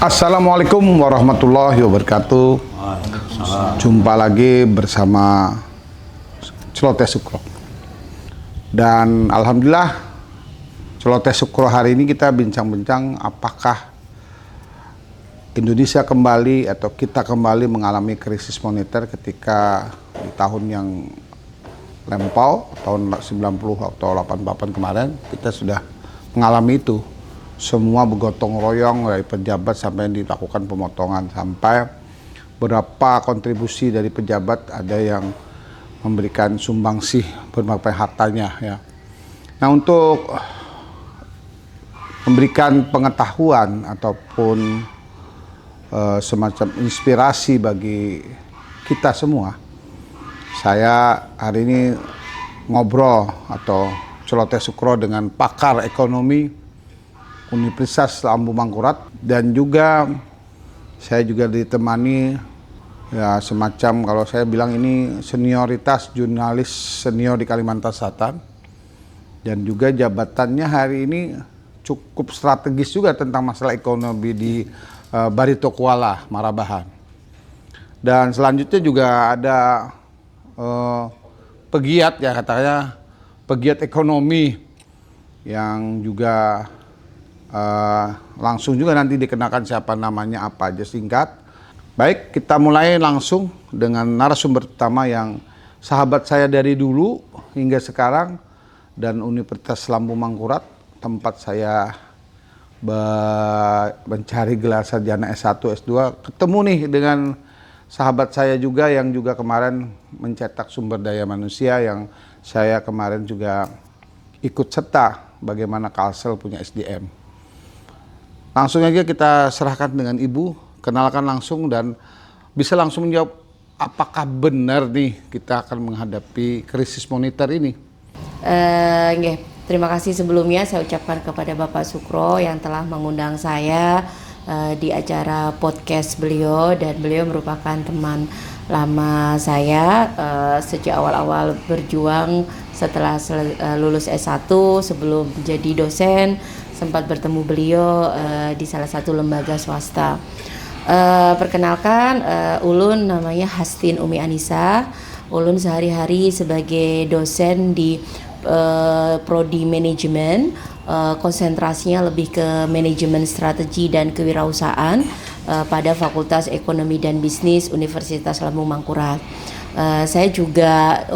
Assalamualaikum warahmatullahi wabarakatuh. Jumpa lagi bersama Celoteh Sukro. Dan alhamdulillah Celoteh Sukro hari ini kita bincang-bincang apakah Indonesia kembali atau kita kembali mengalami krisis moneter ketika di tahun yang lampau, tahun 90 atau 88 kemarin kita sudah mengalami itu. Semua bergotong royong dari pejabat sampai dilakukan pemotongan, sampai berapa kontribusi dari pejabat ada yang memberikan sumbangsih berbagai hartanya ya. Nah, untuk memberikan pengetahuan ataupun semacam inspirasi bagi kita semua, saya hari ini ngobrol atau celoteh sukro dengan pakar ekonomi Universitas Lambung Mangkurat, dan juga saya juga ditemani ya semacam, kalau saya bilang ini senioritas jurnalis senior di Kalimantan Selatan, dan juga jabatannya hari ini cukup strategis juga tentang masalah ekonomi di Barito Kuala, Marabahan. Dan selanjutnya juga ada pegiat ya, katanya pegiat ekonomi yang juga langsung juga nanti dikenakan siapa namanya apa aja singkat. Baik, kita mulai langsung dengan narasumber pertama yang sahabat saya dari dulu hingga sekarang, dan Universitas Lambung Mangkurat tempat saya mencari gelar sarjana S1, S2. Ketemu nih dengan sahabat saya juga yang juga kemarin mencetak sumber daya manusia, yang saya kemarin juga ikut serta bagaimana Kalsel punya SDM. Langsung aja kita serahkan dengan Ibu, kenalkan langsung dan bisa langsung menjawab apakah benar nih kita akan menghadapi krisis moneter ini. Terima kasih sebelumnya saya ucapkan kepada Bapak Sukro yang telah mengundang saya di acara podcast beliau, dan beliau merupakan teman lama saya sejak awal-awal berjuang setelah lulus S1 sebelum menjadi dosen. Sempat bertemu beliau di salah satu lembaga swasta. Perkenalkan, Ulun namanya Hastin Umi Anissa. Ulun sehari-hari sebagai dosen di prodi manajemen, konsentrasinya lebih ke manajemen strategi dan kewirausahaan pada Fakultas Ekonomi dan Bisnis Universitas Lambung Mangkurat. Saya juga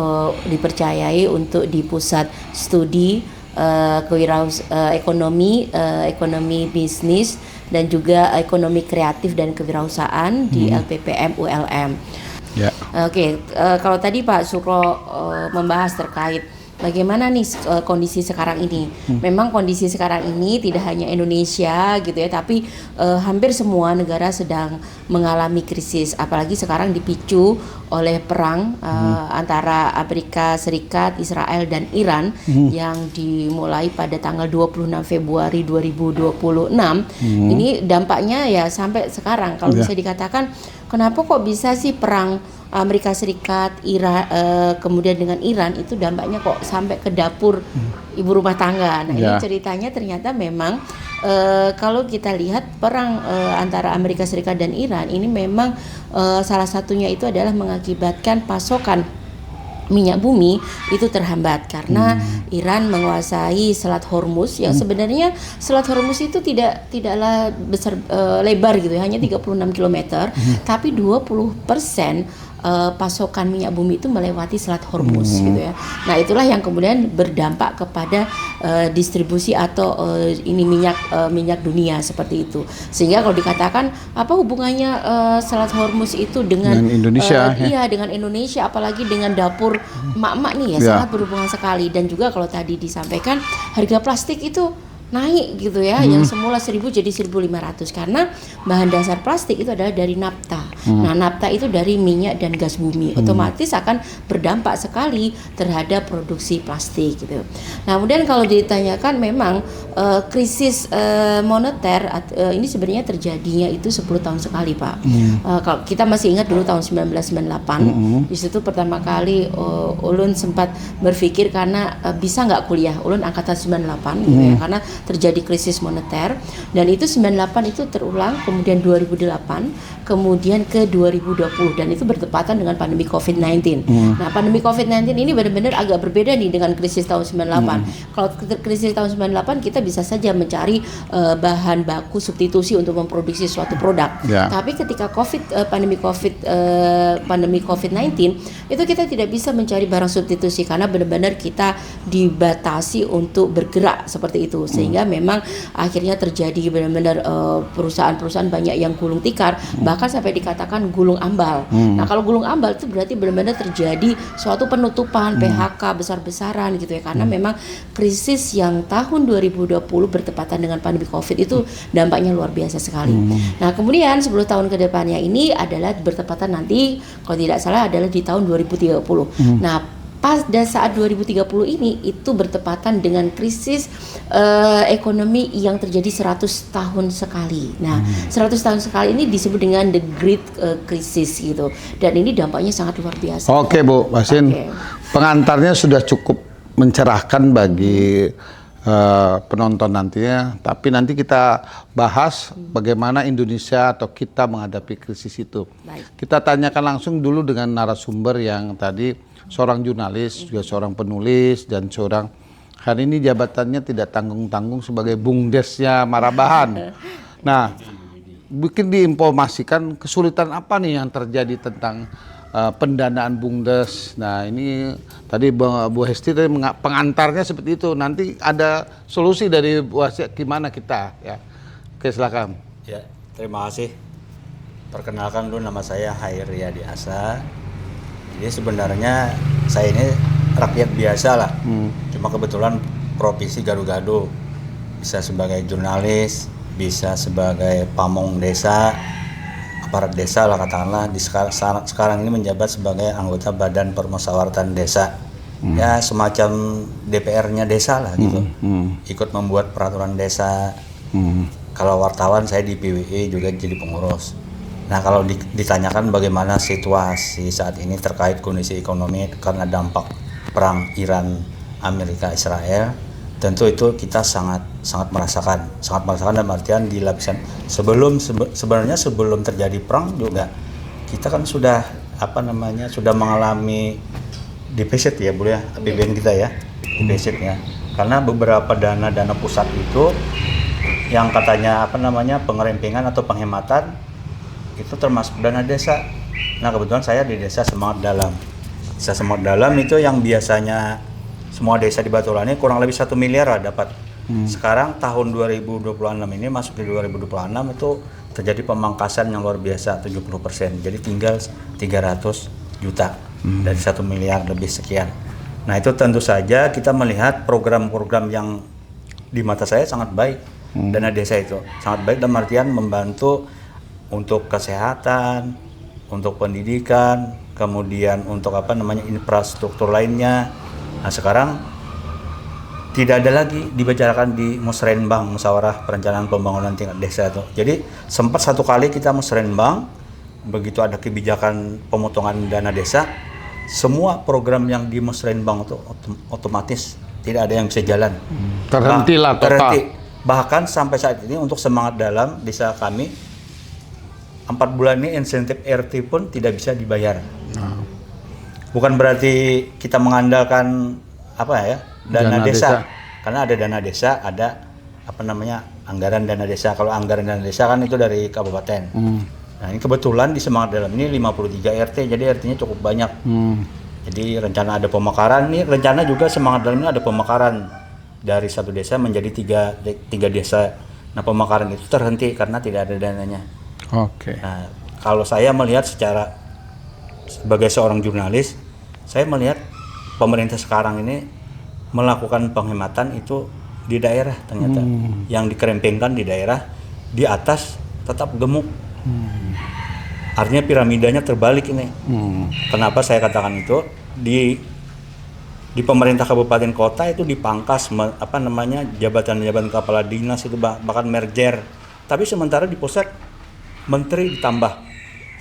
dipercayai untuk di pusat studi ekonomi bisnis dan juga ekonomi kreatif dan kewirausahaan di LPPM ULM. Yeah. Kalau tadi Pak Sukro membahas terkait bagaimana nih kondisi sekarang ini. Memang kondisi sekarang ini tidak hanya Indonesia gitu ya, tapi hampir semua negara sedang mengalami krisis. Apalagi sekarang dipicu oleh perang antara Amerika Serikat, Israel dan Iran yang dimulai pada tanggal 26 Februari 2026. Ini dampaknya ya sampai sekarang. Kalau bisa dikatakan, kenapa kok bisa sih perang Amerika Serikat, Iran, kemudian dengan Iran itu dampaknya kok sampai ke dapur ibu rumah tangga. Nah, ini ceritanya ternyata memang kalau kita lihat perang antara Amerika Serikat dan Iran ini memang salah satunya itu adalah mengakibatkan pasokan minyak bumi itu terhambat karena Iran menguasai Selat Hormuz, yang sebenarnya Selat Hormuz itu tidaklah besar lebar gitu ya, hanya 36 km, tapi 20% pasokan minyak bumi itu melewati Selat Hormuz gitu ya. Nah, itulah yang kemudian berdampak kepada distribusi atau ini minyak dunia seperti itu. Sehingga kalau dikatakan apa hubungannya Selat Hormuz itu dengan Indonesia? Iya, dengan Indonesia, apalagi dengan dapur emak-emak nih ya, sangat berhubungan sekali. Dan juga kalau tadi disampaikan harga plastik itu naik gitu ya, yang semula 1.000 jadi 1.500 karena bahan dasar plastik itu adalah dari nafta. Nah, nafta itu dari minyak dan gas bumi, otomatis akan berdampak sekali terhadap produksi plastik gitu. Nah, kemudian kalau ditanyakan memang krisis moneter ini sebenarnya terjadinya itu 10 tahun sekali, Pak. Kalau kita masih ingat dulu tahun 1998, di situ pertama kali Ulun sempat berpikir karena bisa nggak kuliah. Ulun angkatan 98 gitu ya, karena terjadi krisis moneter, dan itu 98 itu terulang, kemudian 2008, kemudian ke 2020, dan itu bertepatan dengan pandemi COVID-19. Nah, pandemi COVID-19 ini benar-benar agak berbeda nih dengan krisis tahun 98. Kalau krisis tahun 98 kita bisa saja mencari bahan baku substitusi untuk memproduksi suatu produk. Tapi ketika pandemi COVID-19 itu kita tidak bisa mencari barang substitusi karena benar-benar kita dibatasi untuk bergerak seperti itu, sehingga memang akhirnya terjadi benar-benar perusahaan-perusahaan banyak yang gulung tikar, bahkan sampai dikatakan gulung ambal. Nah, kalau gulung ambal itu berarti benar-benar terjadi suatu penutupan, PHK besar-besaran gitu ya, karena memang krisis yang tahun 2020 bertepatan dengan pandemi COVID itu dampaknya luar biasa sekali. Nah, kemudian 10 tahun ke depannya ini adalah bertepatan nanti kalau tidak salah adalah di tahun 2030. Nah, pada saat 2030 ini itu bertepatan dengan krisis ekonomi yang terjadi 100 tahun sekali. Nah, 100 tahun sekali ini disebut dengan the Great Crisis gitu. Dan ini dampaknya sangat luar biasa. Oke, Bu Basin. Pengantarnya sudah cukup mencerahkan bagi penonton nantinya, tapi nanti kita bahas bagaimana Indonesia atau kita menghadapi krisis itu. Kita tanyakan langsung dulu dengan narasumber yang tadi seorang jurnalis, juga seorang penulis, dan seorang hari ini jabatannya tidak tanggung-tanggung sebagai bumdesnya Marabahan. Nah, mungkin diinformasikan kesulitan apa nih yang terjadi tentang pendanaan bumdes. Nah, ini tadi Bu Hesti tadi pengantarnya seperti itu. Nanti ada solusi dari Bu Hesti gimana kita ya. Oke, silakan. Ya, terima kasih. Perkenalkan dulu, nama saya Hair Riyadi Asa. Jadi sebenarnya saya ini rakyat biasa lah. Cuma kebetulan provinsi Gado-Gado, bisa sebagai jurnalis, bisa sebagai pamong desa, aparat desa lah katakanlah. Sekarang ini menjabat sebagai anggota Badan Permusyawaratan Desa. Ya semacam DPR-nya desa lah gitu. Ikut membuat peraturan desa. Kalau wartawan saya di PWI juga jadi pengurus. Nah, kalau ditanyakan bagaimana situasi saat ini terkait kondisi ekonomi karena dampak perang Iran Amerika Israel, tentu itu kita sangat merasakan dalam artian di lapisan sebenarnya sebelum terjadi perang juga kita kan sudah sudah mengalami defisit ya, Bu ya, APBN kita ya, defisit ya. Karena beberapa dana pusat itu yang katanya pengerempengan atau penghematan itu termasuk dana desa. Nah, kebetulan saya di desa Semangat Dalam. Desa Semangat Dalam itu yang biasanya semua desa di Batulani kurang lebih 1 miliar lah dapat. Sekarang tahun 2026 ini masuk di 2026 itu terjadi pemangkasan yang luar biasa 70%. Jadi tinggal 300 juta dari 1 miliar lebih sekian. Nah, itu tentu saja kita melihat program-program yang di mata saya sangat baik. Dana desa itu sangat baik dalam artian membantu untuk kesehatan, untuk pendidikan, kemudian untuk infrastruktur lainnya. Nah, sekarang tidak ada lagi dibicarakan di Musrenbang, Musyawarah Perencanaan Pembangunan Tingkat Desa itu. Jadi sempat satu kali kita musrenbang, begitu ada kebijakan pemotongan dana desa, semua program yang di musrenbang itu otomatis tidak ada yang bisa jalan. Terhentilah total. Terhenti. Bahkan sampai saat ini untuk Semangat Dalam desa kami 4 bulan ini insentif RT pun tidak bisa dibayar. Bukan berarti kita mengandalkan dana desa. Karena ada dana desa, ada anggaran dana desa. Kalau anggaran dana desa kan itu dari kabupaten. Nah, ini kebetulan di Semangat Dalam ini 53 RT, jadi RT-nya cukup banyak. Jadi rencana ada pemekaran nih, rencana juga Semangat Dalam ini ada pemekaran dari satu desa menjadi tiga desa. Nah, pemekaran itu terhenti karena tidak ada dananya. Oke. Nah, kalau saya melihat sebagai seorang jurnalis, saya melihat pemerintah sekarang ini melakukan penghematan itu di daerah ternyata. Yang dikerempengkan di daerah, di atas tetap gemuk. Artinya piramidanya terbalik ini. Kenapa saya katakan itu? Di pemerintah kabupaten kota itu dipangkas jabatan-jabatan kepala dinas itu bahkan merger. Tapi sementara di pusat menteri ditambah.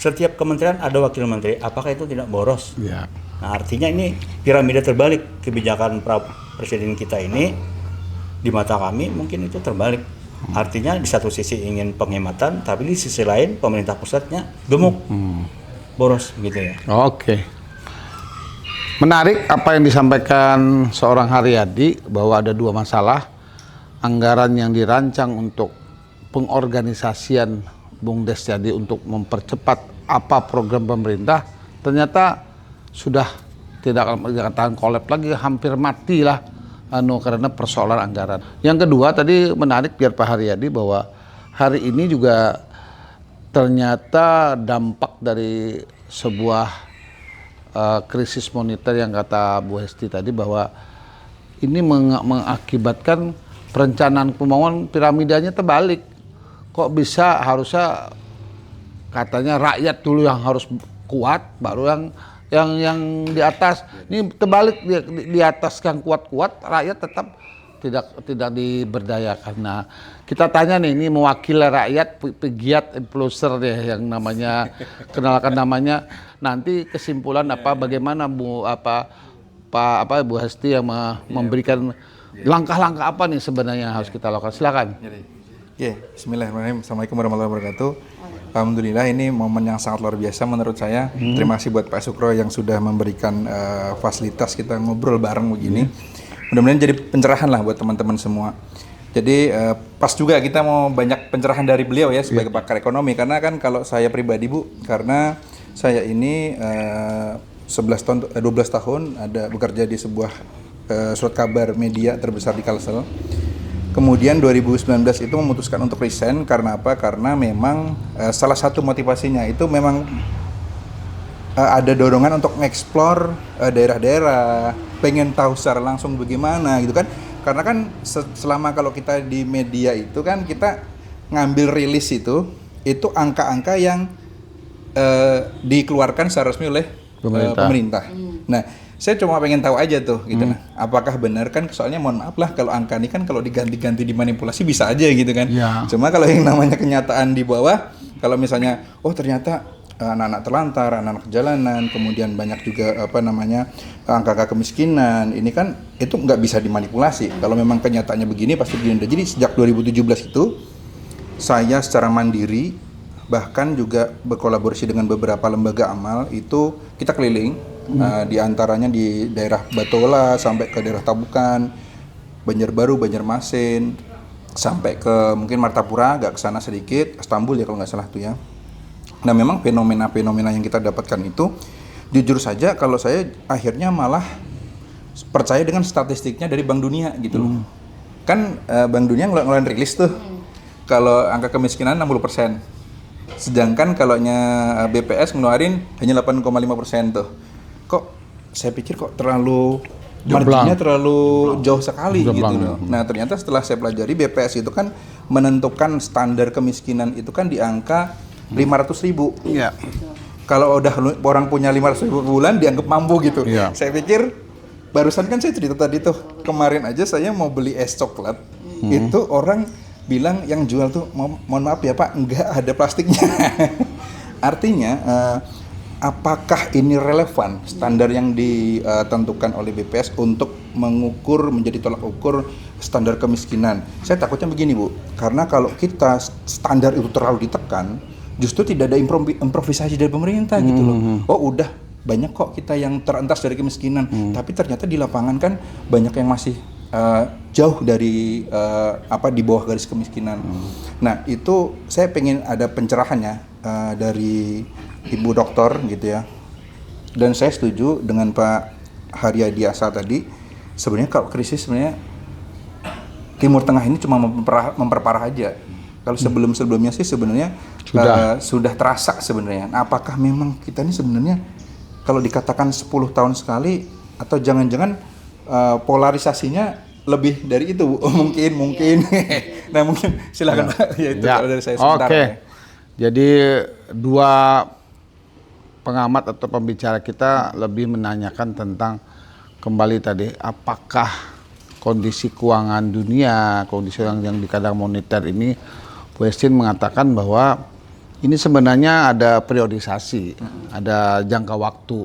Setiap kementerian ada wakil menteri. Apakah itu tidak boros? Ya. Nah, artinya ini piramida terbalik kebijakan Presiden kita ini di mata kami mungkin itu terbalik. Artinya di satu sisi ingin penghematan, tapi di sisi lain pemerintah pusatnya gemuk, boros gitu ya. Oke. Menarik apa yang disampaikan seorang Haryadi bahwa ada dua masalah. Anggaran yang dirancang untuk pengorganisasian Bung Des jadi untuk mempercepat apa program pemerintah ternyata sudah tidak dikatakan kolap lagi, hampir mati lah karena persoalan anggaran. Yang kedua tadi menarik biar Pak Haryadi bahwa hari ini juga ternyata dampak dari sebuah krisis moneter yang kata Bu Hesti tadi bahwa ini mengakibatkan perencanaan pembangunan piramidanya terbalik. Kok bisa harusnya katanya rakyat dulu yang harus kuat, baru yang di atas. Ini terbalik, di atas yang kuat-kuat, rakyat tetap tidak diberdayakan. Nah, kita tanya nih, ini mewakili rakyat, pegiat influencer deh yang namanya, kenalkan namanya. Nanti kesimpulan bagaimana Bu Hesti yang memberikan langkah-langkah apa nih sebenarnya yang harus kita lakukan. Silakan. Bismillahirrahmanirrahim. Assalamualaikum warahmatullahi wabarakatuh. Alhamdulillah ini momen yang sangat luar biasa menurut saya. Terima kasih buat Pak Sukro yang sudah memberikan fasilitas kita ngobrol bareng begini. Mudah-mudahan jadi pencerahan lah buat teman-teman semua. Jadi pas juga kita mau banyak pencerahan dari beliau ya sebagai pakar ekonomi. Karena kan kalau saya pribadi Bu, karena saya ini 12 tahun ada bekerja di sebuah surat kabar media terbesar di Kalsel. Kemudian 2019 itu memutuskan untuk resign karena apa? Karena memang salah satu motivasinya itu memang ada dorongan untuk mengeksplor daerah-daerah, pengen tahu secara langsung bagaimana gitu kan. Karena kan selama kalau kita di media itu kan kita ngambil rilis itu angka-angka yang dikeluarkan secara resmi oleh pemerintah. Nah, saya cuma pengen tahu aja tuh gitu nah. Apakah benar kan soalnya mohon maaf lah kalau angka ini kan kalau diganti-ganti dimanipulasi bisa aja gitu kan. Ya. Cuma kalau yang namanya kenyataan di bawah kalau misalnya ternyata anak-anak terlantar, anak-anak jalanan, kemudian banyak juga angka kemiskinan, ini kan itu nggak bisa dimanipulasi. Kalau memang kenyataannya begini pasti begini. Jadi sejak 2017 itu saya secara mandiri bahkan juga berkolaborasi dengan beberapa lembaga amal itu kita keliling. Di antaranya di daerah Batola sampai ke daerah Tabukan, Banjarbaru, Banjarmasin, sampai ke mungkin Martapura, agak ke sana sedikit, Istanbul ya kalau nggak salah tuh ya. Nah memang fenomena-fenomena yang kita dapatkan itu, jujur saja kalau saya akhirnya malah percaya dengan statistiknya dari Bank Dunia gitu loh. Kan Bank Dunia ngeluarin rilis tuh, kalau angka kemiskinan 60%, sedangkan kalau BPS ngeluarin hanya 8,5% tuh. Kok saya pikir kok terlalu marginnya terlalu jauh sekali gitu loh. Nah ternyata setelah saya pelajari BPS itu kan menentukan standar kemiskinan itu kan di angka 500.000. Iya. Kalau udah orang punya 500.000 per bulan dianggap mampu gitu. Iya. Saya pikir barusan kan saya cerita tadi tuh kemarin aja saya mau beli es coklat itu orang bilang yang jual tuh mohon maaf ya Pak enggak ada plastiknya. Artinya apakah ini relevan standar yang ditentukan oleh BPS untuk mengukur menjadi tolak ukur standar kemiskinan? Saya takutnya begini Bu, karena kalau kita standar itu terlalu ditekan, justru tidak ada improvisasi dari pemerintah gitu loh. Oh udah banyak kok kita yang terentas dari kemiskinan, tapi ternyata di lapangan kan banyak yang masih jauh dari di bawah garis kemiskinan. Nah itu saya pengen ada pencerahannya dari Ibu Dokter gitu ya. Dan saya setuju dengan Pak Haryadi Asa tadi. Sebenarnya kalau krisis sebenarnya Timur Tengah ini cuma memperparah aja. Kalau sebelumnya sih sebenarnya sudah terasa sebenarnya. Nah, apakah memang kita ini sebenarnya kalau dikatakan 10 tahun sekali atau jangan-jangan polarisasinya lebih dari itu Bu? Mungkin. Nah mungkin silakan Pak. Ya itu kalau dari saya sebentar. Oke. Jadi dua pengamat atau pembicara kita lebih menanyakan tentang kembali tadi apakah kondisi keuangan dunia, kondisi yang dikadang moneter ini, Bu Hesti mengatakan bahwa ini sebenarnya ada periodisasi, ada jangka waktu.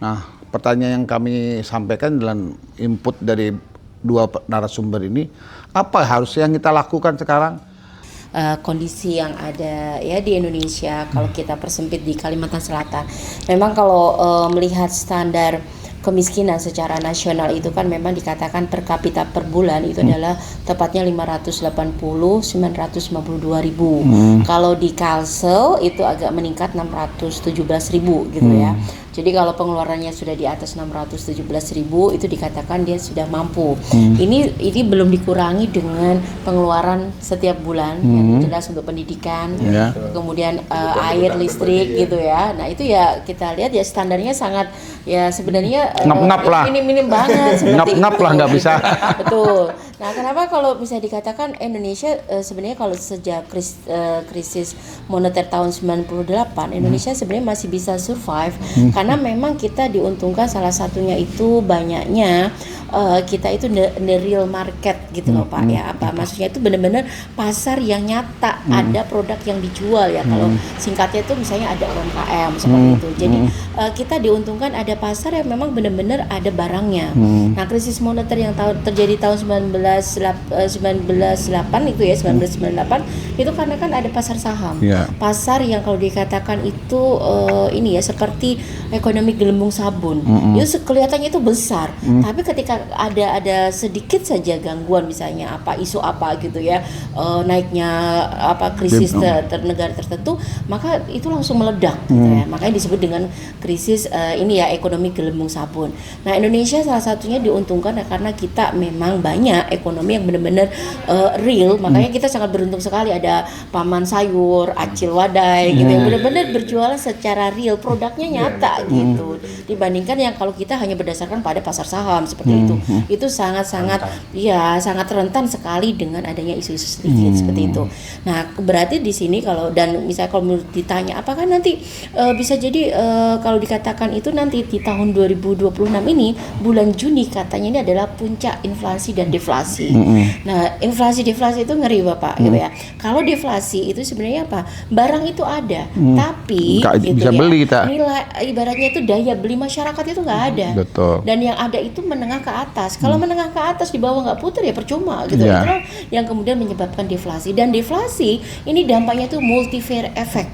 Nah, pertanyaan yang kami sampaikan dalam input dari dua narasumber ini, apa harusnya yang kita lakukan sekarang? Kondisi yang ada ya di Indonesia, kalau kita persempit di Kalimantan Selatan, memang kalau melihat standar kemiskinan secara nasional itu kan memang dikatakan per kapita per bulan itu adalah tepatnya 580 952 ribu. Kalau di Kalsel itu agak meningkat 617 ribu gitu ya. Jadi kalau pengeluarannya sudah di atas 617 ribu itu dikatakan dia sudah mampu. Ini belum dikurangi dengan pengeluaran setiap bulan yang jelas untuk pendidikan, kemudian air, listrik gitu ya. Nah itu ya kita lihat ya standarnya sangat ya sebenarnya ngap-ngap lah, minim banget seperti ngap-ngap lah nggak bisa. Betul. Nah kenapa kalau bisa dikatakan Indonesia sebenarnya kalau sejak krisis moneter tahun 98 Indonesia sebenarnya masih bisa survive karena memang kita diuntungkan salah satunya itu banyaknya kita itu the real market gitu loh Pak ya. Apa maksudnya itu benar-benar pasar yang nyata, ada produk yang dijual ya. Kalau singkatnya itu misalnya ada UMKM seperti itu. Jadi kita diuntungkan ada pasar yang memang benar-benar ada barangnya. Nah, krisis moneter yang terjadi tahun 1998 itu ya, 1998 itu karena kan ada pasar saham. Pasar yang kalau dikatakan itu ini ya seperti ekonomi gelembung sabun. Itu kelihatannya itu besar, tapi ketika ada sedikit saja gangguan misalnya apa isu apa gitu ya, naiknya apa krisis negara tertentu, maka itu langsung meledak gitu ya. Makanya disebut dengan krisis ini ya ekonomi gelembung sabun. Nah, Indonesia salah satunya diuntungkan karena kita memang banyak ekonomi yang benar-benar real, makanya kita sangat beruntung sekali ada Paman Sayur, Acil Wadai gitu yang benar-benar berjualan secara real, produknya nyata gitu. Dibandingkan yang kalau kita hanya berdasarkan pada pasar saham seperti itu sangat-sangat ya sangat rentan sekali dengan adanya isu-isu sedikit seperti itu. Nah, berarti di sini kalau dan misalnya kalau ditanya apakah nanti bisa jadi kalau dikatakan itu nanti di tahun 2026 ini bulan Juni katanya ini adalah puncak inflasi dan deflasi. Nah, inflasi deflasi itu ngeri Bapak gitu ya. Kalau deflasi itu sebenarnya apa? Barang itu ada, tapi gitu bisa ya, beli kita. nilai ibaratnya itu daya beli masyarakat itu nggak ada. Betul. Dan yang ada itu menengah ke atas. Kalau menengah ke atas di bawah nggak putar ya percuma gitu. Itulah yang kemudian menyebabkan deflasi. Dan deflasi ini dampaknya itu multiplier effect.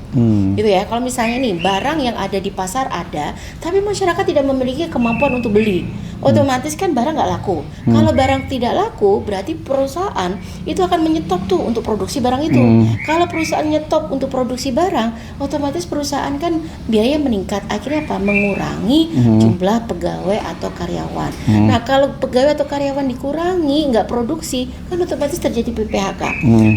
Gitu ya. Kalau misalnya nih barang yang ada di pasar ada, tapi masyarakat tidak memiliki kemampuan untuk beli, otomatis kan barang nggak laku. Kalau barang tidak laku, berarti perusahaan itu akan menyetop tuh untuk produksi barang itu. Kalau perusahaan nyetop untuk produksi barang, otomatis perusahaan kan biaya meningkat. Akhirnya apa? Mengurangi jumlah pegawai atau karyawan. Nah, kalau pegawai atau karyawan dikurangi, nggak produksi, kan otomatis terjadi PHK.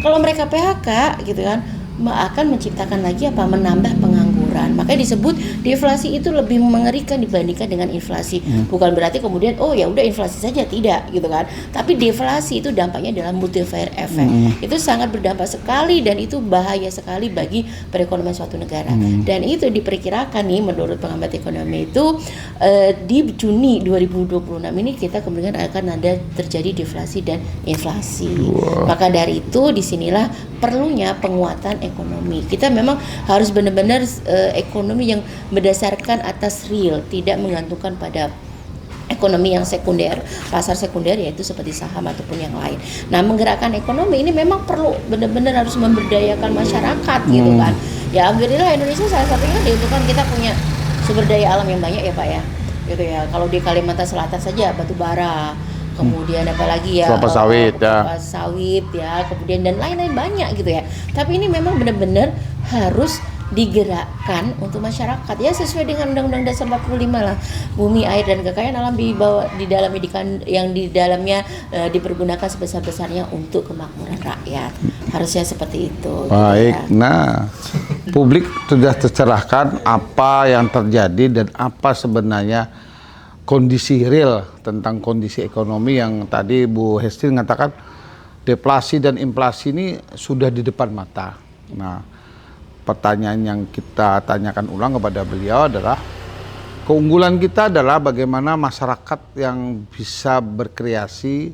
Kalau mereka PHK, gitu kan, akan menciptakan lagi apa? Menambah pengangguran. Makanya disebut deflasi itu lebih mengerikan dibandingkan dengan inflasi. Bukan berarti kemudian oh ya udah inflasi saja, tidak gitu kan. Tapi deflasi itu dampaknya adalah multiplier effect. Itu sangat berdampak sekali dan itu bahaya sekali bagi perekonomian suatu negara. Dan itu diperkirakan nih menurut pengamat ekonomi itu di Juni 2026 ini kita kemudian akan ada terjadi deflasi dan inflasi. Maka dari itu disinilah perlunya penguatan ekonomi. Kita memang harus benar-benar ekonomi yang berdasarkan atas real, tidak menggantungkan pada ekonomi yang sekunder, pasar sekunder yaitu seperti saham ataupun yang lain. Nah, menggerakkan ekonomi ini memang perlu benar-benar harus memberdayakan masyarakat gitu kan. Ya alhamdulillah Indonesia salah satunya diuntungkan kita punya sumber daya alam yang banyak ya Pak ya. Gitu ya. Kalau di Kalimantan Selatan saja batu bara, kemudian apalagi ya kelapa sawit ya, kemudian dan lain-lain banyak gitu ya. Tapi ini memang benar-benar harus digerakkan untuk masyarakat ya sesuai dengan Undang-Undang Dasar 45 lah. Bumi, air dan kekayaan alam di dalamnya yang di dalamnya dipergunakan sebesar-besarnya untuk kemakmuran rakyat. Harusnya seperti itu. Baik. Gitu ya. Nah, publik sudah tercerahkan apa yang terjadi dan apa sebenarnya kondisi real tentang kondisi ekonomi yang tadi Bu Hesti mengatakan deflasi dan inflasi ini sudah di depan mata. Nah, pertanyaan yang kita tanyakan ulang kepada beliau adalah keunggulan kita adalah bagaimana masyarakat yang bisa berkreasi,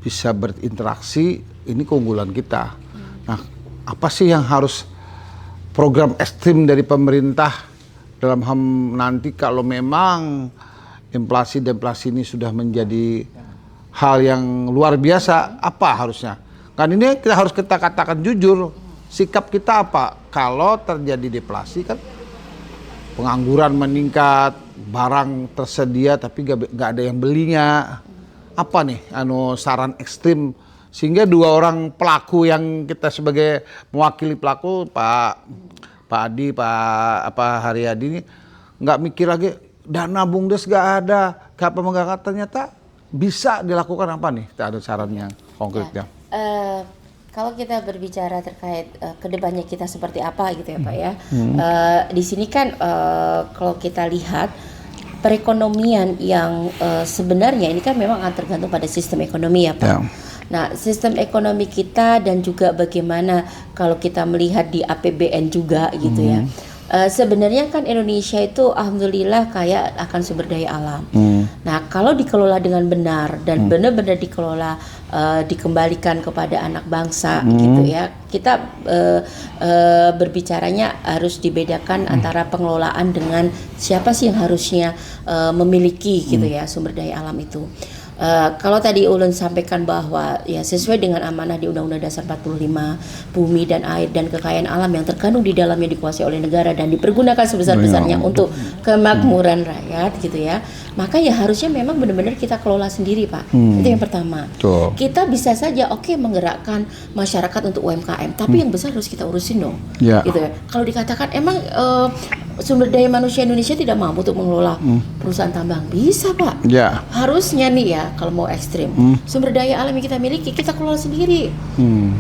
bisa berinteraksi, ini keunggulan kita. Nah, apa sih yang harus program ekstrim dari pemerintah dalam hal nanti kalau memang inflasi deflasi ini sudah menjadi hal yang luar biasa, apa harusnya? Kan ini kita katakan jujur, sikap kita apa? Kalau terjadi deflasi kan pengangguran meningkat, barang tersedia tapi gak ada yang belinya. Apa nih saran ekstrim sehingga dua orang pelaku yang kita sebagai mewakili pelaku, Pak Adi, Pak Haryadi ini nggak mikir lagi dana BUMDes gak ada, ternyata bisa dilakukan apa nih? Kita ada saran yang konkretnya. Kalau kita berbicara terkait kedepannya kita seperti apa gitu ya Pak ya, di sini kan kalau kita lihat perekonomian yang sebenarnya ini kan memang akan tergantung pada sistem ekonomi ya Pak. Yeah. Nah, sistem ekonomi kita dan juga bagaimana kalau kita melihat di APBN juga gitu ya. Sebenarnya kan Indonesia itu alhamdulillah kaya akan sumber daya alam. Nah, kalau dikelola dengan benar dan benar-benar dikelola dikembalikan kepada anak bangsa gitu ya. Kita berbicaranya harus dibedakan antara pengelolaan dengan siapa sih yang harusnya memiliki gitu ya sumber daya alam itu. Kalau tadi Ulun sampaikan bahwa ya sesuai dengan amanah di Undang-Undang Dasar 45, bumi dan air dan kekayaan alam yang terkandung di dalamnya dikuasai oleh negara dan dipergunakan sebesar-besarnya untuk kemakmuran rakyat gitu ya. Maka ya harusnya memang benar-benar kita kelola sendiri Pak. Itu yang pertama. Kita bisa saja menggerakkan masyarakat untuk UMKM, tapi yang besar harus kita urusin dong. Gitu ya. Kalau dikatakan emang sumber daya manusia Indonesia tidak mampu untuk mengelola perusahaan tambang, bisa Pak. Harusnya nih ya kalau mau ekstrim, sumber daya alam yang kita miliki kita kelola sendiri.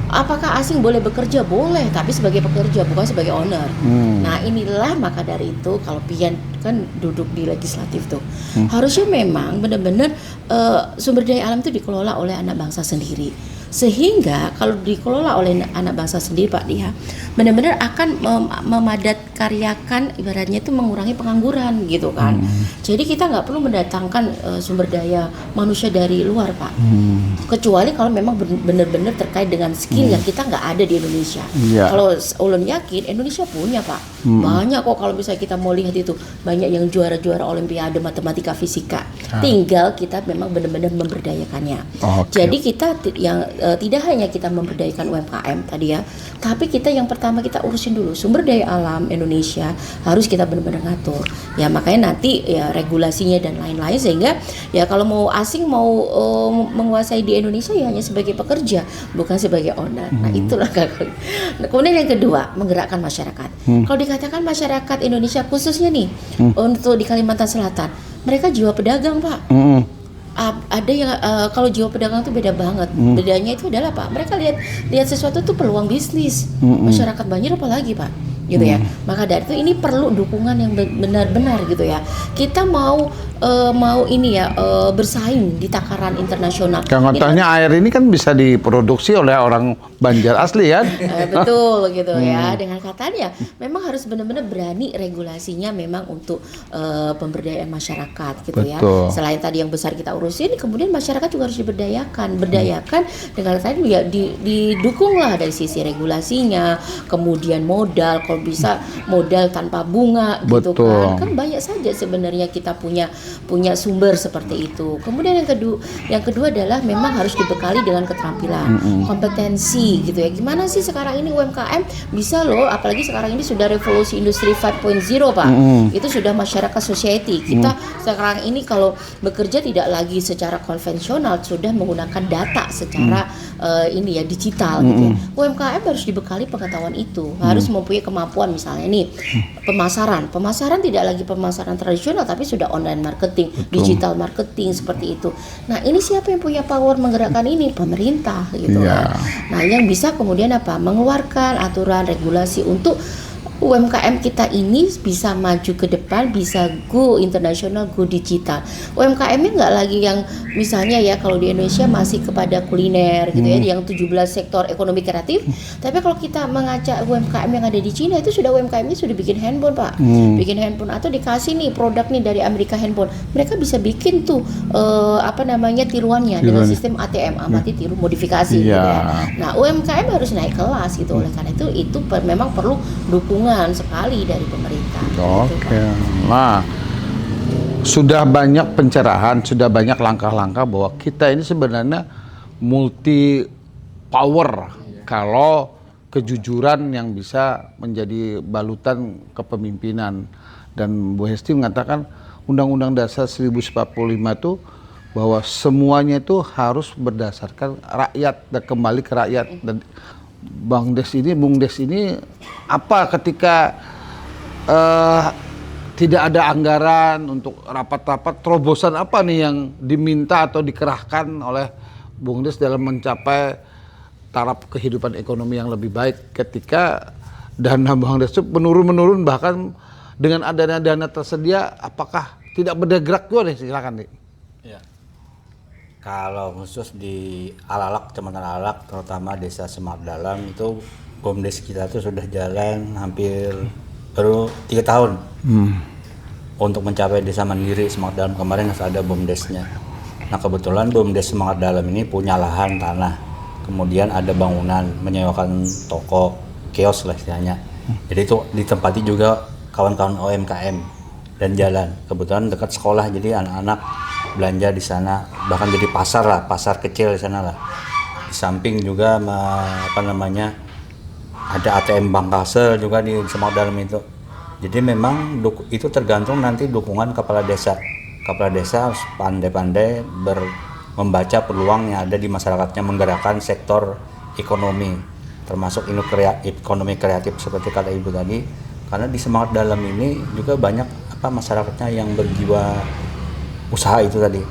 Apakah asing boleh bekerja? Boleh, tapi sebagai pekerja bukan sebagai owner. Nah inilah maka dari itu kalau Pian kan duduk di legislatif tuh, harusnya memang benar-benar sumber daya alam itu dikelola oleh anak bangsa sendiri. Sehingga kalau dikelola oleh anak bangsa sendiri Pak Dia, benar-benar akan memadat karyakan, ibaratnya itu mengurangi pengangguran gitu kan. Jadi kita nggak perlu mendatangkan sumber daya manusia dari luar Pak. Kecuali kalau memang benar-benar terkait dengan skill yang kita nggak ada di Indonesia. Kalau Ulun yakin Indonesia punya Pak. Banyak kok kalau misalnya kita mau lihat itu, banyak yang juara-juara olimpiade matematika fisika. Tinggal kita memang benar-benar memberdayakannya. Jadi kita yang tidak hanya kita memberdayakan UMKM tadi ya, tapi kita yang pertama kita urusin dulu sumber daya alam Indonesia harus kita benar-benar ngatur. Ya makanya nanti ya regulasinya dan lain-lain sehingga ya kalau mau asing mau menguasai di Indonesia ya hanya sebagai pekerja bukan sebagai owner. Nah itulah kemudian yang kedua menggerakkan masyarakat. Kalau dikatakan masyarakat Indonesia khususnya nih untuk di Kalimantan Selatan, mereka jiwa pedagang Pak. Ada yang kalau jiwa pedagang itu beda banget. Bedanya itu adalah Pak, mereka lihat sesuatu tuh peluang bisnis. Masyarakat Banjar apalagi Pak, gitu ya. Maka dari itu ini perlu dukungan yang benar-benar gitu ya. Kita mau ini ya bersaing di takaran internasional. Contohnya air ini kan bisa diproduksi oleh orang Banjar asli ya. Betul gitu ya. Dengan katanya memang harus benar-benar berani regulasinya memang untuk pemberdayaan masyarakat gitu ya. Selain tadi yang besar kita urusin, kemudian masyarakat juga harus berdayakan dengan tadi ya didukunglah dari sisi regulasinya, kemudian modal kalau bisa modal tanpa bunga gitu kan banyak saja sebenarnya kita punya sumber seperti itu. Kemudian yang kedua adalah memang harus dibekali dengan keterampilan, kompetensi gitu ya. Gimana sih sekarang ini UMKM bisa loh, apalagi sekarang ini sudah revolusi industri 5.0 Pak. Itu sudah masyarakat society. Kita sekarang ini kalau bekerja tidak lagi secara konvensional, sudah menggunakan data secara ini ya digital gitu ya. UMKM harus dibekali pengetahuan itu, harus mempunyai kemampuan misalnya nih pemasaran tidak lagi pemasaran tradisional tapi sudah online marketing, digital marketing seperti itu. Nah, ini siapa yang punya power menggerakkan ini? Pemerintah gitu kan. Nah, yang bisa kemudian mengeluarkan aturan regulasi untuk UMKM kita ini bisa maju ke depan, bisa go internasional, go digital. UMKM-nya nggak lagi yang misalnya ya kalau di Indonesia masih kepada kuliner gitu ya, yang 17 sektor ekonomi kreatif. Tapi kalau kita mengacak UMKM yang ada di Cina itu sudah UMKM-nya sudah bikin handphone Pak, bikin handphone atau dikasih nih produk nih dari Amerika handphone. Mereka bisa bikin tuh tiruannya dengan sistem ATM, amati tiru modifikasi gitu ya. Nah UMKM harus naik kelas gitu. Oleh karena itu memang perlu dukungan sekali dari pemerintah. Gitu, nah sudah banyak pencerahan, sudah banyak langkah-langkah bahwa kita ini sebenarnya multi power kalau kejujuran yang bisa menjadi balutan kepemimpinan. Dan Bu Hesti mengatakan Undang-Undang Dasar 1045 itu bahwa semuanya itu harus berdasarkan rakyat dan kembali ke rakyat. Dan Bung Des ini apa ketika tidak ada anggaran untuk rapat-rapat, terobosan apa nih yang diminta atau dikerahkan oleh Bung Des dalam mencapai taraf kehidupan ekonomi yang lebih baik ketika dana Bung Des itu menurun bahkan dengan adanya dana tersedia, apakah tidak bergerak juga nih? Silakan nih. Ya. Kalau khusus di Alalak, Kecamatan Alalak, terutama Desa Semak Dalam itu BUMDes kita tuh sudah jalan hampir baru 3 tahun untuk mencapai desa mandiri Semak Dalam. Kemarin harus ada BUMDesnya. Nah kebetulan BUMDes Semak Dalam ini punya lahan tanah, kemudian ada bangunan, menyewakan toko, kios lah istilahnya. Jadi itu ditempati juga kawan-kawan UMKM dan jalan. Kebetulan dekat sekolah, jadi anak-anak belanja di sana, bahkan jadi pasar lah, pasar kecil di sana lah. Di samping juga ada ATM Bank Kalsel juga di Semak Dalam itu. Jadi memang itu tergantung nanti dukungan kepala desa. Kepala desa harus pandai-pandai membaca peluang yang ada di masyarakatnya, menggerakkan sektor ekonomi, termasuk ekonomi kreatif seperti kata Ibu tadi. Karena di Semak Dalam ini juga banyak masyarakatnya yang berjiwa usaha itu tadi.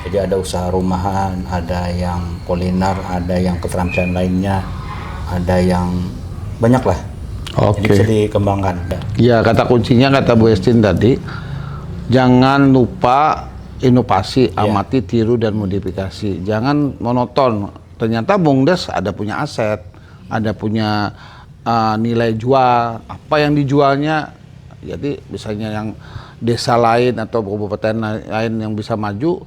Jadi ada usaha rumahan, ada yang kuliner, ada yang keterampilan lainnya, ada yang banyak lah. Jadi bisa dikembangkan. Ya, kata kuncinya kata Bu Estin tadi, jangan lupa inovasi, amati, tiru dan modifikasi. Jangan monoton. Ternyata Bung Des ada punya aset, ada punya nilai jual, apa yang dijualnya. Jadi misalnya yang desa lain atau kabupaten lain yang bisa maju,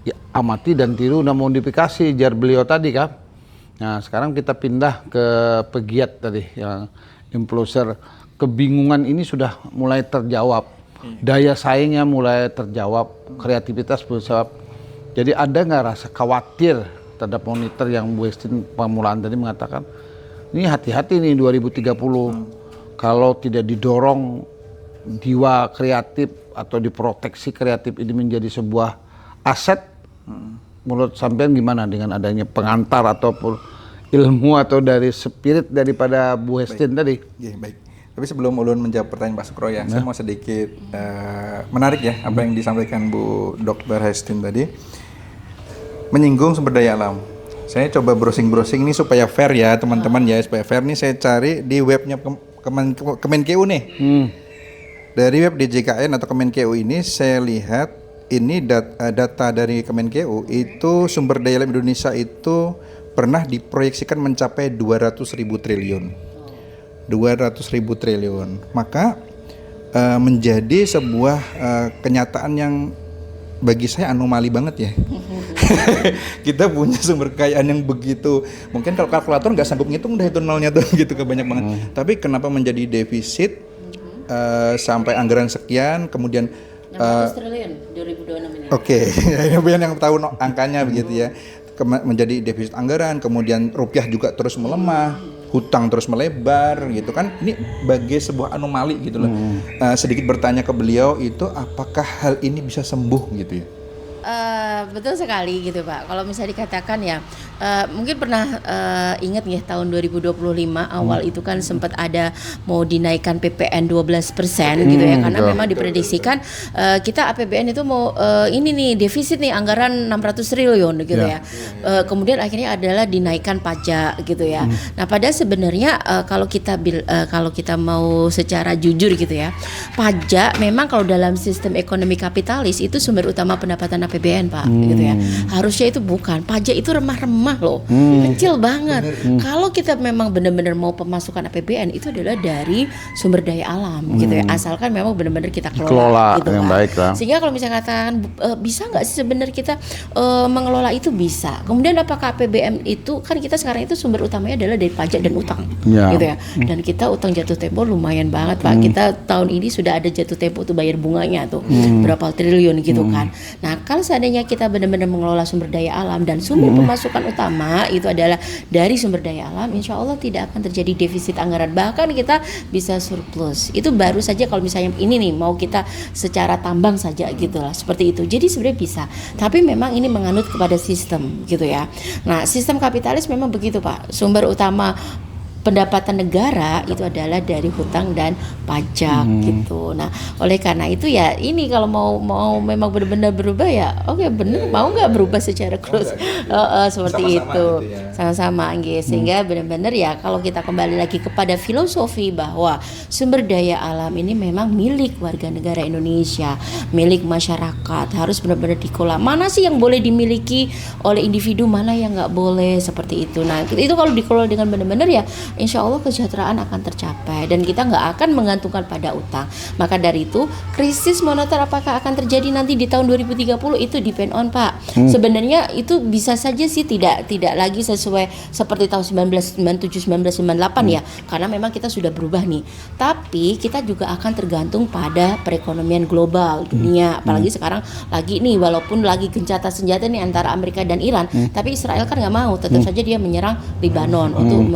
ya, amati dan tiru dan modifikasi, jar beliau tadi kan. Nah sekarang kita pindah ke pegiat tadi, yang influencer. Kebingungan ini sudah mulai terjawab, daya saingnya mulai terjawab, kreativitas berjawab. Jadi ada nggak rasa khawatir terhadap monitor yang Bu Estin permulaan tadi mengatakan, ini hati-hati nih 2030 kalau tidak didorong jiwa kreatif atau diproteksi kreatif ini menjadi sebuah aset. Menurut sampean gimana dengan adanya pengantar ataupun ilmu atau dari spirit daripada Bu Hestin tadi? Ya, baik. Tapi sebelum ulun menjawab pertanyaan Pak Sukro ya, saya mau sedikit menarik ya apa yang disampaikan Bu Dr. Hestin tadi, menyinggung sumber daya alam. Saya coba browsing ini supaya fair ya teman-teman ya, supaya fair nih saya cari di webnya Kemenkeu nih. Dari web DJKN atau Kemenkeu ini saya lihat ini data dari Kemenkeu itu sumber daya alam Indonesia itu pernah diproyeksikan mencapai 200.000 triliun. 200.000 triliun. Maka menjadi sebuah kenyataan yang bagi saya anomali banget ya. Kita punya sumber kekayaan yang begitu, mungkin kalau kalkulator nggak sanggup ngitung udah itu nolnya tuh gitu, kebanyak banget. Tapi kenapa menjadi defisit sampai anggaran sekian, kemudian 600 triliun 2026 ini. Oke, yang tahu angkanya begitu ya. Menjadi defisit anggaran, kemudian rupiah juga terus melemah, hutang terus melebar gitu kan. Ini bagai sebuah anomali gitu loh. Sedikit bertanya ke beliau itu, apakah hal ini bisa sembuh gitu ya? Betul sekali gitu Pak. Kalau misalnya dikatakan ya, mungkin pernah ingat ya tahun 2025 awal itu kan sempat ada mau dinaikkan PPN 12% gitu ya, karena memang diprediksikan kita APBN itu mau ini nih defisit nih anggaran 600 triliun gitu ya. Kemudian akhirnya adalah dinaikkan pajak gitu ya. Nah padahal sebenarnya kalau kita mau secara jujur gitu ya, pajak memang kalau dalam sistem ekonomi kapitalis itu sumber utama pendapatan APBN Pak, gitu ya. Harusnya itu bukan, pajak itu remah-remah loh, kecil banget. Kalau kita memang benar-benar mau pemasukan APBN itu adalah dari sumber daya alam, gitu ya. Asalkan memang benar-benar kita kelola gitu yang kan. baik lah. Sehingga kalau misalnya katakan bisa nggak sih sebenarnya kita mengelola itu bisa. Kemudian apakah APBN itu kan kita sekarang itu sumber utamanya adalah dari pajak dan utang, gitu ya. Dan kita utang jatuh tempo lumayan banget Pak. Kita tahun ini sudah ada jatuh tempo tuh bayar bunganya tuh berapa triliun gitu kan. Nah kalau seandainya kita benar-benar mengelola sumber daya alam dan sumber pemasukan utama itu adalah dari sumber daya alam, insya Allah tidak akan terjadi defisit anggaran, bahkan kita bisa surplus. Itu baru saja kalau misalnya ini nih mau kita secara tambang saja gitu lah, seperti itu. Jadi sebenarnya bisa, tapi memang ini menganut kepada sistem gitu ya. Nah sistem kapitalis memang begitu Pak, sumber utama pendapatan negara itu adalah dari hutang dan pajak gitu. Nah, oleh karena itu ya ini kalau mau memang benar-benar berubah ya, oke benar mau nggak berubah secara terus seperti Sama-sama itu, gitu ya. sama-sama sehingga benar-benar ya kalau kita kembali lagi kepada filosofi bahwa sumber daya alam ini memang milik warga negara Indonesia, milik masyarakat, harus benar-benar dikelola. Mana sih yang boleh dimiliki oleh individu, mana yang nggak boleh, seperti itu. Nah, itu kalau dikelola dengan benar-benar ya insya Allah kesejahteraan akan tercapai dan kita nggak akan menggantungkan pada utang. Maka dari itu krisis moneter apakah akan terjadi nanti di tahun 2030 itu depend on Pak. Sebenarnya itu bisa saja sih tidak lagi sesuai seperti tahun 1997 1998 ya, karena memang kita sudah berubah nih. Tapi kita juga akan tergantung pada perekonomian global dunia. Apalagi sekarang lagi nih walaupun lagi gencatan senjata nih antara Amerika dan Iran, tapi Israel kan nggak mau, tetap saja dia menyerang Lebanon untuk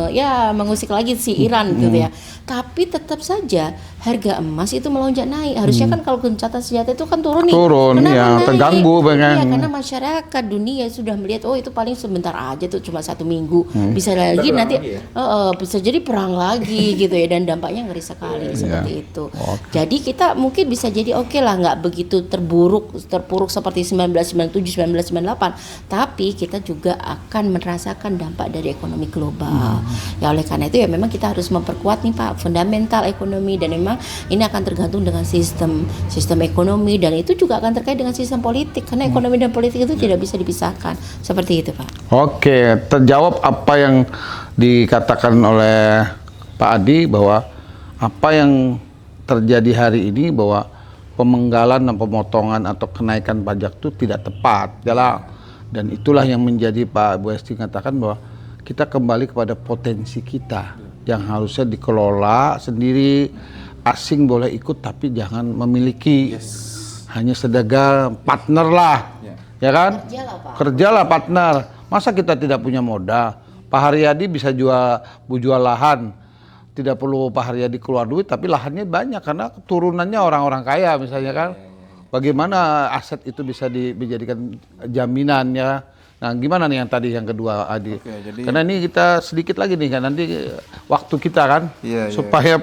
mengusik lagi si Iran gitu ya. Tapi tetap saja harga emas itu melonjak naik. Harusnya kan kalau gencatan senjata itu kan turun nih. Kenapa ya naik? terganggu banget. Iya, karena masyarakat dunia sudah melihat itu paling sebentar aja tuh, cuma 1 minggu. Bisa lagi nanti bisa jadi perang lagi gitu ya, dan dampaknya ngeri sekali seperti itu. Jadi kita mungkin bisa jadi oke lah nggak begitu terpuruk seperti 1997 1998, tapi kita juga akan merasakan dampak dari ekonomi global. Ya oleh karena itu ya memang kita harus memperkuat nih Pak fundamental ekonomi, dan memang ini akan tergantung dengan sistem ekonomi, dan itu juga akan terkait dengan sistem politik, karena ekonomi dan politik itu tidak bisa dipisahkan, seperti itu Pak. Oke, terjawab apa yang dikatakan oleh Pak Adi bahwa apa yang terjadi hari ini bahwa pemenggalan dan pemotongan atau kenaikan pajak itu tidak tepat, dan itulah yang menjadi Pak Bu Esti katakan bahwa kita kembali kepada potensi kita yang harusnya dikelola sendiri, asing boleh ikut tapi jangan memiliki, hanya sedagang partner lah, ya kan? Kerjalah partner. Masa kita tidak punya modal? Pak Haryadi bisa jual lahan, tidak perlu Pak Haryadi keluar duit, tapi lahannya banyak karena turunannya orang-orang kaya misalnya kan. Bagaimana aset itu bisa dijadikan jaminan ya? Nah, gimana nih yang kedua Adi? Karena ini kita sedikit lagi nih kan nanti waktu kita kan, supaya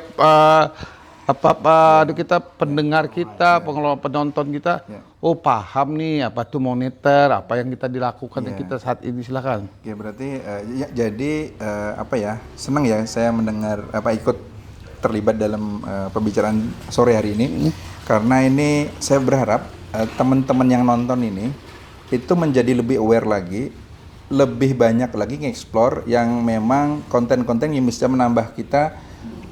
kita pendengar kita, penonton kita, paham nih apa itu moneter, apa yang kita dilakukan kita saat ini, silakan. Oke, berarti jadi senang ya saya mendengar ikut terlibat dalam pembicaraan sore hari ini, karena ini saya berharap teman-teman yang nonton ini itu menjadi lebih aware lagi, lebih banyak lagi nge-explore yang memang konten-konten yang bisa menambah kita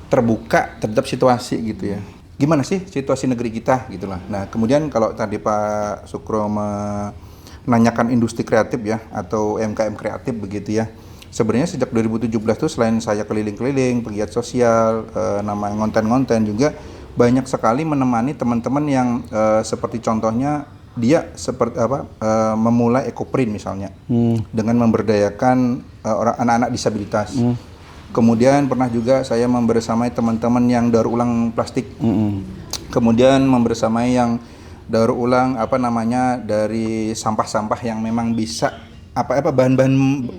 terbuka terhadap situasi gitu ya. Gimana sih situasi negeri kita gitulah. Nah, kemudian kalau tadi Pak Sukro menanyakan industri kreatif ya atau UMKM kreatif begitu ya. Sebenarnya sejak 2017 tuh selain saya keliling-keliling, pegiat sosial, nama ngonten-ngonten juga banyak sekali menemani teman-teman yang seperti contohnya dia seperti memulai ekoprint misalnya dengan memberdayakan anak-anak disabilitas. Kemudian pernah juga saya membersamai teman-teman yang daur ulang plastik. Kemudian membersamai yang daur ulang dari sampah-sampah yang memang bisa bahan-bahan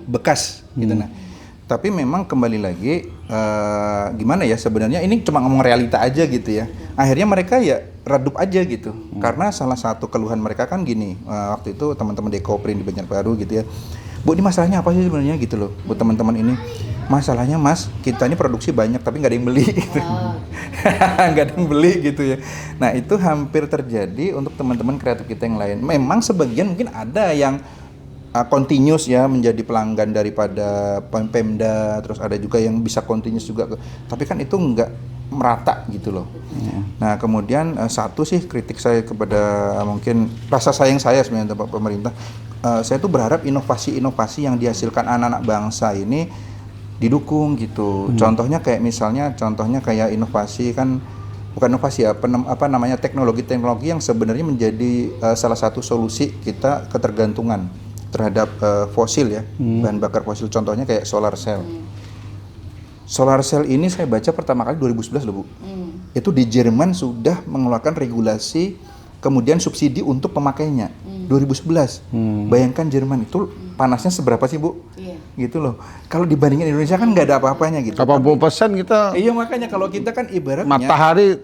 bekas gitu. Nah, tapi memang kembali lagi gimana ya, sebenarnya ini cuma ngomong realita aja gitu ya. Akhirnya mereka ya redup aja gitu. Karena salah satu keluhan mereka kan gini, waktu itu teman-teman Dekoprint di Banjarbaru gitu ya. Bu, ini masalahnya apa sih sebenarnya gitu loh, buat teman-teman ini. Masalahnya Mas, kita ini produksi banyak tapi nggak ada yang beli gitu. Nggak ada yang beli gitu ya. Nah itu hampir terjadi untuk teman-teman kreatif kita yang lain. Memang sebagian mungkin ada yang continuous ya menjadi pelanggan daripada Pemda, terus ada juga yang bisa continuous juga. Tapi kan itu nggak merata gitu loh. Nah kemudian satu sih kritik saya kepada mungkin rasa sayang saya sebenarnya untuk pemerintah. Saya tuh berharap inovasi-inovasi yang dihasilkan anak-anak bangsa ini didukung gitu. Contohnya kayak inovasi kan bukan inovasi ya, apa namanya teknologi-teknologi yang sebenarnya menjadi salah satu solusi kita ketergantungan terhadap fosil ya, bahan bakar fosil. Contohnya kayak solar cell. Solar cell ini saya baca pertama kali 2011 loh Bu. Itu di Jerman sudah mengeluarkan regulasi kemudian subsidi untuk pemakainya 2011. Bayangkan Jerman itu panasnya seberapa sih Bu? Gitu loh. Kalau dibandingin Indonesia kan nggak ada apa-apanya gitu. 80% kita. Iya makanya kalau kita kan ibaratnya matahari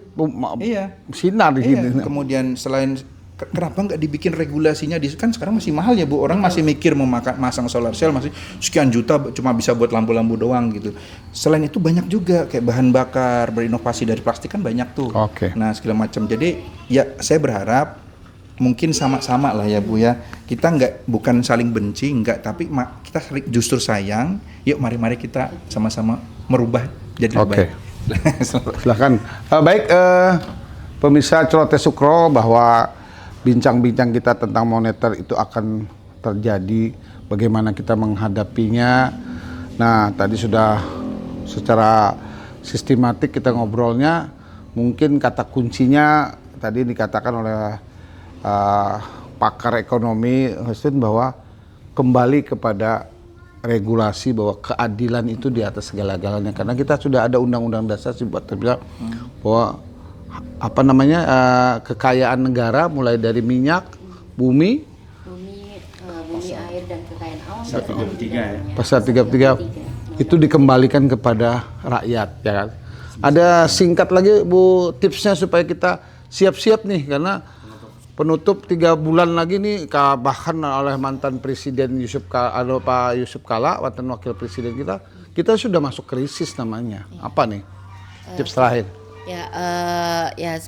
sinar di sini. Kemudian selain kenapa nggak dibikin regulasinya kan sekarang masih mahal ya Bu, orang masih mikir mau masang solar cell masih sekian juta cuma bisa buat lampu-lampu doang gitu. Selain itu banyak juga kayak bahan bakar berinovasi dari plastik kan banyak tuh. Nah segala macam. Jadi ya saya berharap mungkin sama-sama lah ya Bu ya, kita bukan saling benci enggak, tapi kita justru sayang. Yuk mari kita sama-sama merubah jadi lebih baik. Silahkan. Baik pemirsa Celoteh Sukro, bahwa bincang-bincang kita tentang moneter itu akan terjadi, bagaimana kita menghadapinya. Nah, tadi sudah secara sistematik kita ngobrolnya. Mungkin kata kuncinya tadi dikatakan oleh pakar ekonomi Hussein bahwa kembali kepada regulasi, bahwa keadilan itu di atas segala-galanya. Karena kita sudah ada undang-undang dasar buat terbilang bahwa kekayaan negara mulai dari minyak, bumi, air dan kekayaan alam. Pasal 33 itu dikembalikan kepada rakyat, ya kan. Ada singkat lagi Bu tipsnya supaya kita siap-siap nih, karena penutup 3 bulan lagi nih, bahkan oleh mantan Presiden Pak Yusuf Kala, mantan Wakil Presiden kita sudah masuk krisis namanya. Apa nih tips terakhir? Ya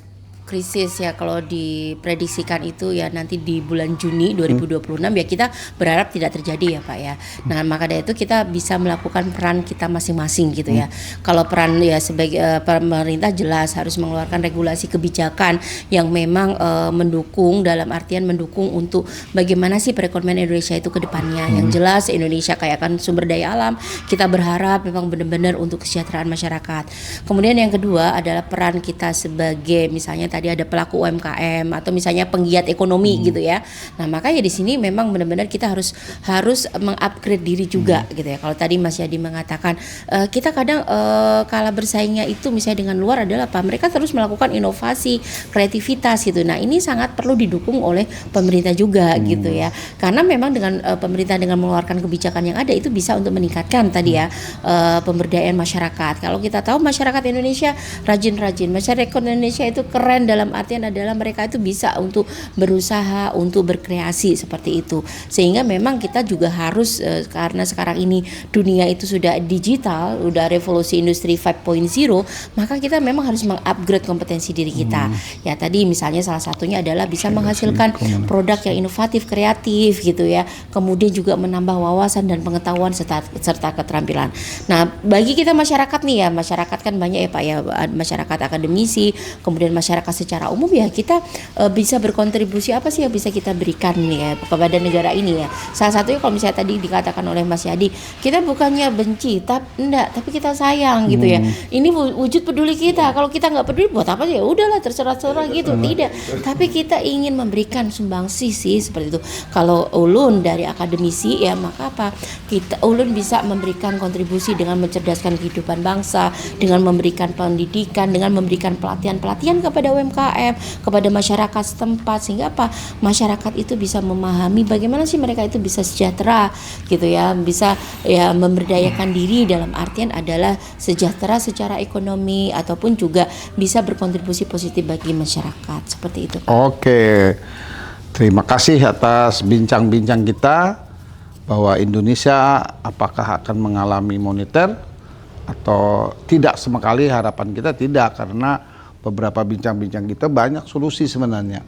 krisis ya kalau diprediksikan itu ya nanti di bulan Juni 2026 ya kita berharap tidak terjadi ya Pak ya. Nah maka dari itu kita bisa melakukan peran kita masing-masing gitu ya. Kalau peran ya sebagai pemerintah jelas harus mengeluarkan regulasi kebijakan yang memang mendukung, dalam artian mendukung untuk bagaimana sih perekonomian Indonesia itu ke depannya. Yang jelas Indonesia kaya akan sumber daya alam, kita berharap memang benar-benar untuk kesejahteraan masyarakat. Kemudian yang kedua adalah peran kita sebagai misalnya tadi ada pelaku UMKM atau misalnya penggiat ekonomi gitu ya. Nah makanya di sini memang benar-benar kita harus mengupgrade diri juga gitu ya. Kalau tadi Mas Yadi mengatakan kita kadang kalah bersaingnya itu misalnya dengan luar adalah apa? Mereka terus melakukan inovasi, kreativitas gitu. Nah ini sangat perlu didukung oleh pemerintah juga gitu ya. Karena memang dengan pemerintah dengan mengeluarkan kebijakan yang ada itu bisa untuk meningkatkan tadi ya pemberdayaan masyarakat. Kalau kita tahu masyarakat Indonesia rajin-rajin, masyarakat Indonesia itu keren dalam artian adalah mereka itu bisa untuk berusaha, untuk berkreasi seperti itu. Sehingga memang kita juga harus karena sekarang ini dunia itu sudah digital, udah revolusi industri 5.0, maka kita memang harus mengupgrade kompetensi diri kita. Ya tadi misalnya salah satunya adalah bisa menghasilkan produk yang inovatif, kreatif gitu ya. Kemudian juga menambah wawasan dan pengetahuan serta keterampilan. Nah, bagi kita masyarakat nih ya, masyarakat kan banyak ya Pak ya, masyarakat akademisi, kemudian masyarakat secara umum ya, kita bisa berkontribusi apa sih yang bisa kita berikan nih ya kepada negara ini ya. Salah satunya kalau misalnya tadi dikatakan oleh Mas Yadi, kita bukannya benci tapi kita sayang gitu ya. Ini wujud peduli kita. Kalau kita nggak peduli buat apa sih? Ya udahlah terserah gitu. Tidak. Tapi kita ingin memberikan sumbangsi sih seperti itu. Kalau ulun dari akademisi ya maka apa? Ulun bisa memberikan kontribusi dengan mencerdaskan kehidupan bangsa, dengan memberikan pendidikan, dengan memberikan pelatihan kepada UMKM, kepada masyarakat setempat, sehingga apa? Masyarakat itu bisa memahami bagaimana sih mereka itu bisa sejahtera gitu ya, bisa ya memberdayakan diri dalam artian adalah sejahtera secara ekonomi ataupun juga bisa berkontribusi positif bagi masyarakat seperti itu. Oke. Terima kasih atas bincang-bincang kita bahwa Indonesia apakah akan mengalami moneter atau tidak sama sekali. Harapan kita tidak, karena beberapa bincang-bincang kita banyak solusi sebenarnya.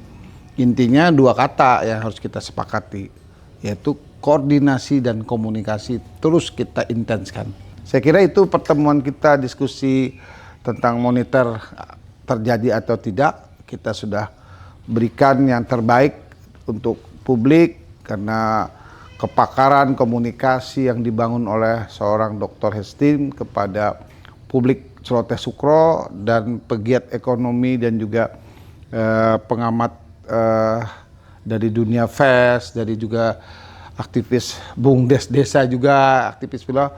Intinya 2 kata yang harus kita sepakati, yaitu koordinasi dan komunikasi terus kita intenskan. Saya kira itu pertemuan kita, diskusi tentang moneter terjadi atau tidak, kita sudah berikan yang terbaik untuk publik karena kepakaran komunikasi yang dibangun oleh seorang Dr. Hestin kepada publik Celoteh Sukro dan pegiat ekonomi dan juga pengamat dari dunia FES, dari juga aktivis BUMDes desa juga, aktivis pula.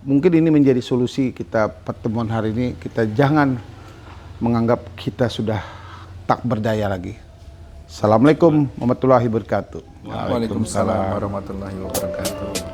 Mungkin ini menjadi solusi kita pertemuan hari ini. Kita jangan menganggap kita sudah tak berdaya lagi. Assalamualaikum warahmatullahi wabarakatuh. Waalaikumsalam warahmatullahi wabarakatuh.